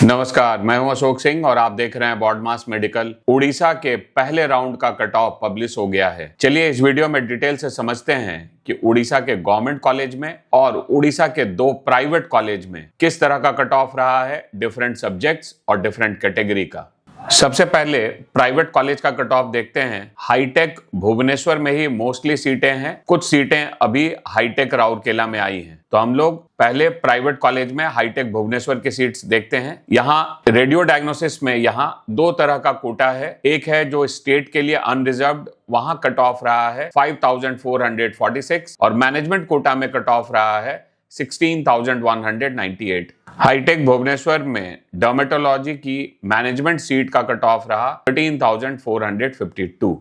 नमस्कार, मैं हूं अशोक सिंह और आप देख रहे हैं बॉडमास मेडिकल। उड़ीसा के पहले राउंड का कट ऑफ पब्लिश हो गया है। चलिए इस वीडियो में डिटेल से समझते हैं कि उड़ीसा के गवर्नमेंट कॉलेज में और उड़ीसा के 2 प्राइवेट कॉलेज में किस तरह का कट ऑफ रहा है, डिफरेंट सब्जेक्ट्स और डिफरेंट कैटेगरी का। सबसे पहले प्राइवेट कॉलेज का कट ऑफ देखते हैं। हाईटेक भुवनेश्वर में ही मोस्टली सीटें हैं, कुछ सीटें अभी हाईटेक राउरकेला में आई हैं। तो हम लोग पहले प्राइवेट कॉलेज में हाईटेक भुवनेश्वर की सीट्स देखते हैं। यहाँ रेडियो डायग्नोसिस में यहाँ 2 तरह का कोटा है। एक है जो स्टेट के लिए अनरिजर्व्ड, वहां कट ऑफ रहा है 5446 और मैनेजमेंट कोटा में कट ऑफ रहा है 16198। हाईटेक भुवनेश्वर में डर्मेटोलॉजी की मैनेजमेंट सीट का कट ऑफ रहा 13452।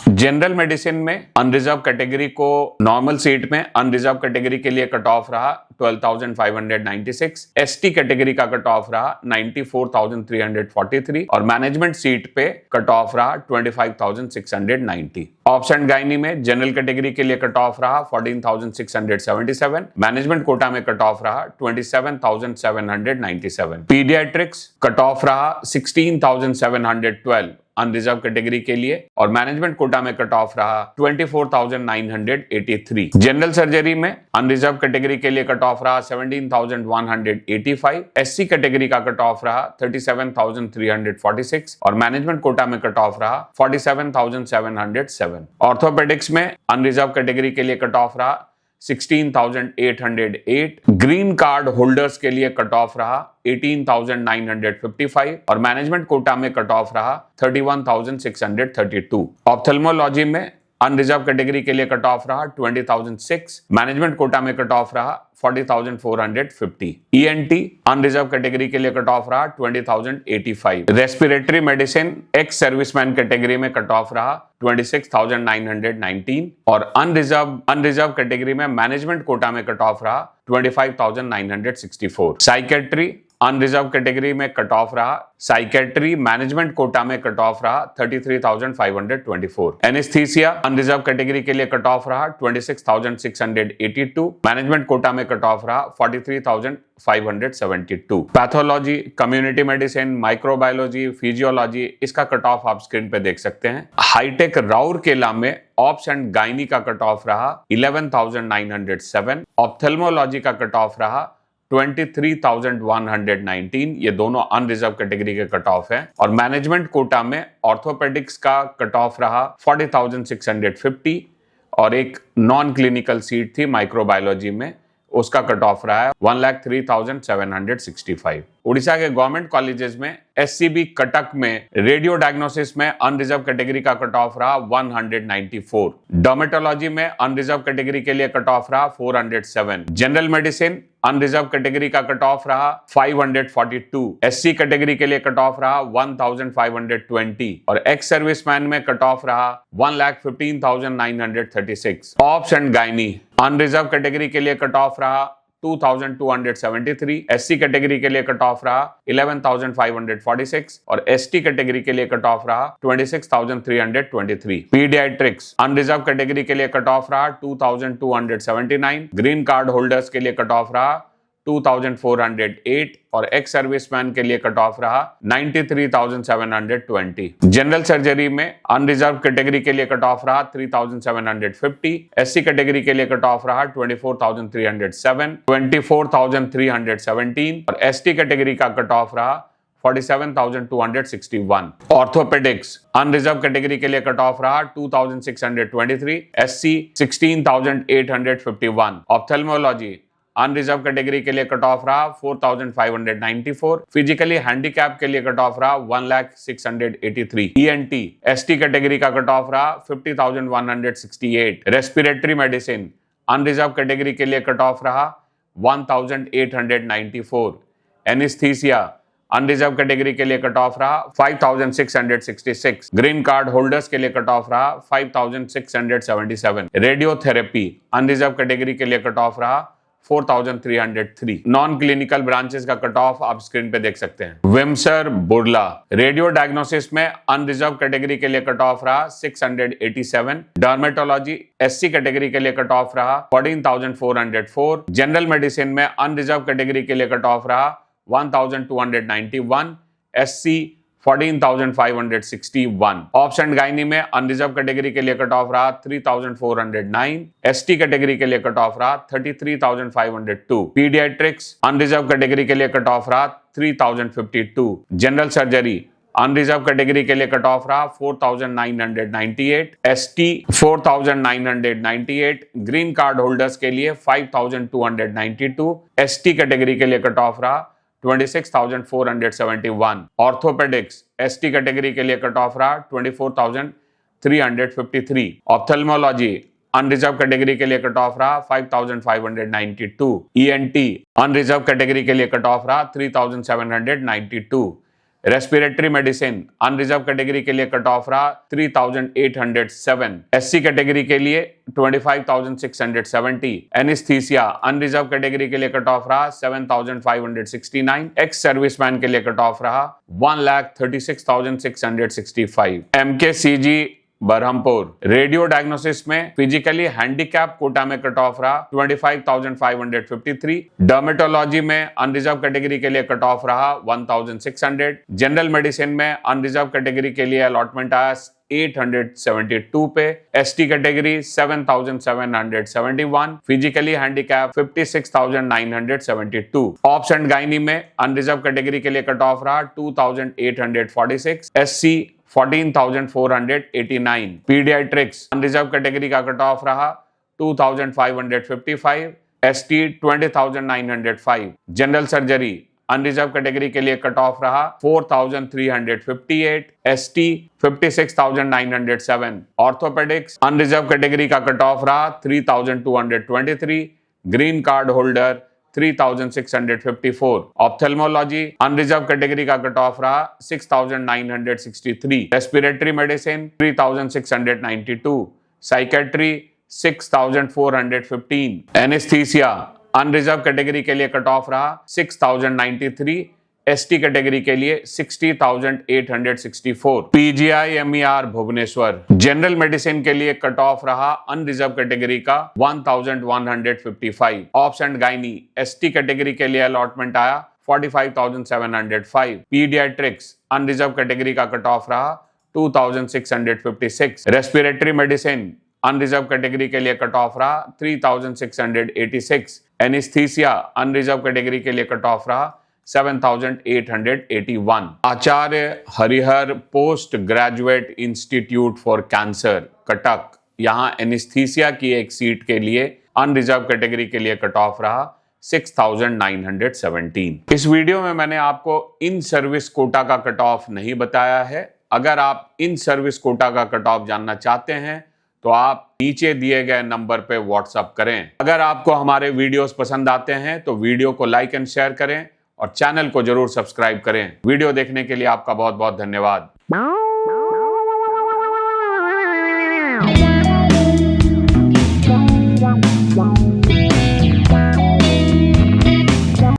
जनरल मेडिसिन में अनरिजर्व कैटेगरी को नॉर्मल सीट में अनरिजर्व कैटेगरी के लिए कट ऑफ रहा 12596, एसटी कैटेगरी का कट ऑफ रहा 94343 और मैनेजमेंट सीट पे कट ऑफ रहा 25690। ऑप्स एंड गायनी में जनरल कैटेगरी के लिए कट ऑफ रहा 14677, मैनेजमेंट कोटा में कट ऑफ रहा 27797। पीडियाट्रिक्स कट ऑफ रहा 16712 अनरिजर्व कैटेगरी के लिए और मैनेजमेंट कोटा में कट ऑफ रहा 24983। जनरल सर्जरी में अनरिजर्व कैटेगरी के लिए कट ऑफ रहा 17185, एससी कैटेगरी का कट ऑफ रहा 37346 और मैनेजमेंट कोटा में कट ऑफ रहा 47707। ऑर्थोपेडिक्स में अनरिजर्व कैटेगरी के लिए कट ऑफ रहा 16808, ग्रीन कार्ड होल्डर्स के लिए कट ऑफ रहा 18955 और मैनेजमेंट कोटा में कट ऑफ रहा 31632। ऑप्थेल्मोलॉजी में अनरिजर्व कैटेगरी के लिए कट ऑफ रहा 20006, मैनेजमेंट कोटा में कट ऑफ रहा 40450। ईएनटी अनरिजर्व कैटेगरी के लिए कट ऑफ रहा 20085। Respiratory medicine ex serviceman category में कट ऑफ रहा 26919 और अनरिजर्व कैटेगरी में मैनेजमेंट कोटा में कट ऑफ रहा 25964। साइकेट्री अनरिजर्व कैटेगरी में कट ऑफ रहा, साइकेट्री मैनेजमेंट कोटा में कट ऑफ रहा 33524। एनेस्थीसिया अनरिजर्व कैटेगरी के लिए कट ऑफ रहा 26682, मैनेजमेंट कोटा में कट ऑफ रहा 43572। Pathology, community medicine, microbiology, physiology, इसका कट ऑफ आप स्क्रीन पे देख सकते हैं। हाईटेक राउरकेला में ऑप्स एंड गायनी का कट ऑफ रहा 11907, ऑप्थेल्मोलॉजी का कट ऑफ रहा 23119। ये दोनों अनरिजर्व कैटेगरी के कट ऑफ है और मैनेजमेंट कोटा में ऑर्थोपेडिक्स का कट ऑफ रहा 40650 और एक नॉन क्लिनिकल सीट थी माइक्रोबायोलॉजी में, उसका कट ऑफ रहा है 1,03,765। उड़ीसा के गवर्नमेंट कॉलेजेस में एससीबी कटक में रेडियो डायग्नोसिस में अनरिजर्व कैटेगरी का कट ऑफ रहा 194, डर्मेटोलॉजी में अनरिजर्व कैटेगरी के लिए कट ऑफ रहा 407, जनरल मेडिसिन अनरिजर्व कैटेगरी का कट ऑफ रहा 542, एससी कैटेगरी के लिए कट ऑफ रहा 1520 और एक्स सर्विसमैन में कट ऑफ रहा 1,15,936। Obs and gynae unreserved category के लिए कट ऑफ रहा 2273, एससी कैटेगरी के लिए कट ऑफ रहा 11,546 और एसटी कैटेगरी के लिए कट ऑफ रहा 26,323। पीडियाट्रिक्स अनरिजर्व कैटेगरी के लिए कट ऑफ रहा 2279, ग्रीन कार्ड होल्डर्स के लिए कट ऑफ रहा 2408 और एक्स सर्विसमैन के लिए कट ऑफ रहा 93,720। जनरल सर्जरी में अनरिजर्व कैटेगरी के लिए कट ऑफ रहा 3,750, एससी कैटेगरी के लिए कट ऑफ रहा 24,307, 24,317 और एसटी कैटेगरी का कट ऑफ रहा 47,261। ऑर्थोपेडिक्स अनरिजर्व कैटेगरी के लिए कट ऑफ रहा 2,623, एससी 16,851। ऑप्थेल्मोलॉजी अनरिजर्व कैटेगरी के लिए कट ऑफ रहा 4,594, फिजिकली हैंडीकैप के लिए कट ऑफ रहा 1,06,83। ईएनटी एसटी कैटेगरी का कट ऑफ रहा 50,168। रेस्पिरेटरी मेडिसिन अनरिजर्व कैटेगरी के लिए कट ऑफ रहा 1,894। एनेस्थीसिया अनरिजर्व कैटेगरी के लिए कट ऑफ रहा 5,666, ग्रीन कार्ड होल्डर्स के लिए कट ऑफ रहा 5,677। रेडियोथेरेपी अनरिजर्व कैटेगरी के लिए कट ऑफ रहा 4,303। नॉन क्लिनिकल ब्रांचेस का कट ऑफ आप स्क्रीन पे देख सकते हैं। विम्सर बुर्ला रेडियो डायग्नोसिस में अनरिजर्व कैटेगरी के लिए कट ऑफ रहा 687। डर्मेटोलॉजी एससी कैटेगरी के लिए कट ऑफ रहा 14,404। जनरल मेडिसिन में अनरिजर्व कैटेगरी के लिए कट ऑफ रहा 1291, SC 14,561। ऑप्शन गायनी में अनरिजर्व कैटेगरी के लिए कट ऑफ रहा 3,409, ST कैटेगरी के लिए कट ऑफ रहा 33,502, पीडियाट्रिक्स अनरिजर्व कैटेगरी के लिए कट ऑफ रहा 3,052, जनरल सर्जरी अनरिजर्व कैटेगरी के लिए कट ऑफ रहा 4,998, ST 4,998, ग्रीन कार्ड होल्डर्स के लिए 5,292, ST कैटेगरी के लिए कट ऑफ रहा 26,471, ऑर्थोपेडिक्स ST कैटेगरी के लिए कट ऑफ रहा 24,353, ऑप्थेल्मोलॉजी अनरिजर्व कैटेगरी के लिए कट ऑफ रहा 5,592, ENT अनरिजर्व कैटेगरी के लिए कट ऑफ रहा 3,792, रेस्पिरेटरी मेडिसिन अनरिजर्व कैटेगरी के लिए कट ऑफ रहा 3,807, SC कैटेगरी के लिए 25,670, एनेस्थीसिया अनरिजर्व कैटेगरी के लिए कट ऑफ रहा 7,569, एक्स सर्विसमैन के लिए कट ऑफ रहा 1,36,665, MKCG बरहमपुर रेडियो डायग्नोसिस में फिजिकली हैंडीकैप कोटा में कट ऑफ रहा 25,553, डर्मेटोलॉजी में अनरिजर्व कैटेगरी के लिए कट ऑफ रहा 1,600, जनरल मेडिसिन में अनरिजर्व कैटेगरी के लिए अलॉटमेंट आया 872 पे, ST category 7,771, physically handicapped 56,972, obs and gynae में अनरिजर्व कैटेगरी के लिए कट ऑफ रहा 2,846, SC 14,489, पीडियाट्रिक्स अनरिजर्व कैटेगरी का कट ऑफ रहा 2,555, ST 20,905, general surgery unreserved category के लिए कट ऑफ रहा 4,358, ST 56,907, ऑर्थोपेडिक्स अनरिजर्व कैटेगरी का कट ऑफ रहा 3,223, green card holder 3,654, ophthalmology unreserved category का कट ऑफ रहा 6,963, respiratory medicine 3,692, psychiatry 6,415, anaesthesia unreserved category के लिए कट ऑफ रहा 6,093, ST कैटेगरी के लिए 60,864, PGI MER Bhubaneswar general medicine के लिए कट ऑफ रहा अनरिजर्व कैटेगरी का 1,155, obs and gynae ST category के लिए अलॉटमेंट आया 45,705, पीडियाट्रिक्स अनरिजर्व कैटेगरी का कट ऑफ रहा 2,656, रेस्पिरेटरी मेडिसिन अनरिजर्व कैटेगरी के लिए कट ऑफ रहा 3,686, एनेस्थीसिया अनरिजर्व कैटेगरी के लिए कट ऑफ रहा 7,881, Acharya Harihar post graduate institute for cancer Cuttack, यहां एनेस्थीसिया की एक सीट के लिए अनरिजर्व कैटेगरी के लिए कट ऑफ रहा 6,917। इस वीडियो में मैंने आपको इन सर्विस कोटा का कट ऑफ नहीं बताया है। अगर आप इन सर्विस कोटा का कट ऑफ जानना चाहते हैं तो आप नीचे दिए गए नंबर पे व्हाट्सएप करें। अगर आपको हमारे वीडियोस पसंद आते हैं तो वीडियो को लाइक एंड शेयर करें और चैनल को जरूर सब्सक्राइब करें। वीडियो देखने के लिए आपका बहुत बहुत धन्यवाद।